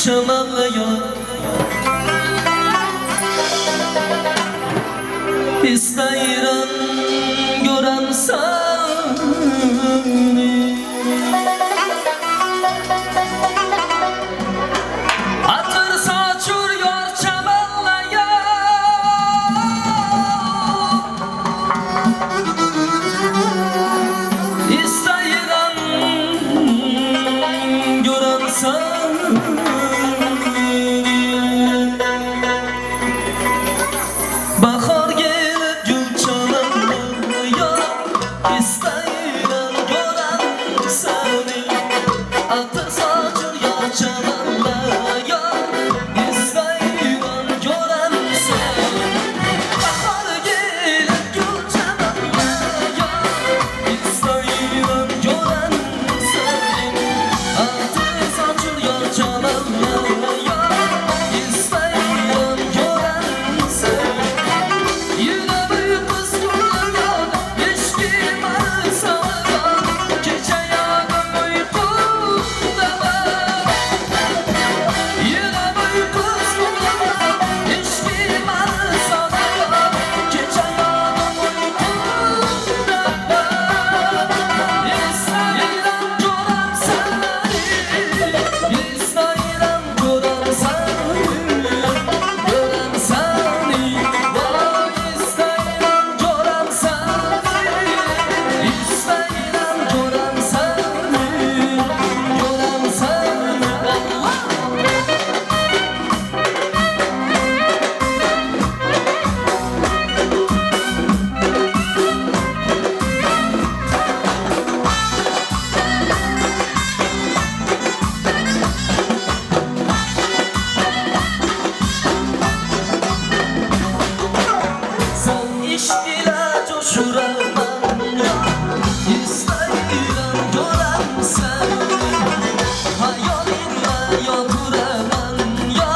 çalalıyor. İstəyirəm görəm səni, atır saçır yar çəmənləyə. İstəyirəm görəm səni, bahar gelip gül çalanıyor. İstəyirəm görəm səni, atır saçır yar çəmənləyə. İstəyirəm görəm səni, bahar gelip gül çalanıyor. İstəyirəm görəm səni, atır saçır yar çəmənləyə. İstəyirəm görəm səni. Yine bir kız kullanıyor, eşkim arasana. Gece yardım uykumda var. Yine bir kız kullanıyor, eşkim arasana. Gece yardım uykumda var. İstəyirəm görəm səni, İstəyirəm görəm səni, görəm səni. Vay istəyirəm görəm səni, İstəyirəm görəm səni, görəm səni. Allah! Sen iş ile coşuramam ya, İstəyirəm görəm səni, hayalinlə yatıramam ya.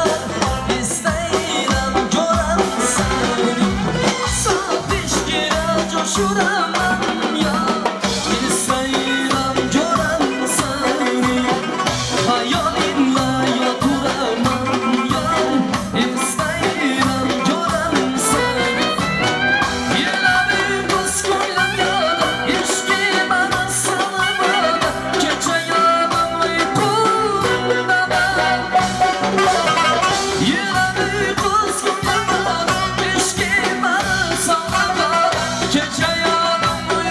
İstəyirəm görəm səni, saf iş ilə coşuramam ya. İstəyirəm görəm səni, hayalinlə yatıramam ya. İstəyirəm görəm səni. Yine bir kız kullanıyor, eşkim arasana. Gece yardım uykumda var. Yine bir kız kullanıyor, eşkim arasana. Gece yardım uykumda var.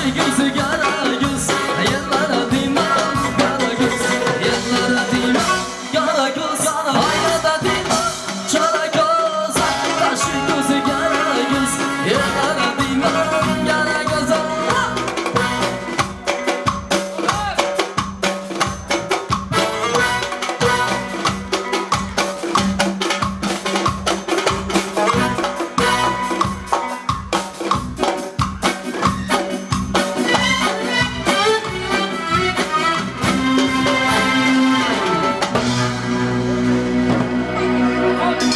gözü gözü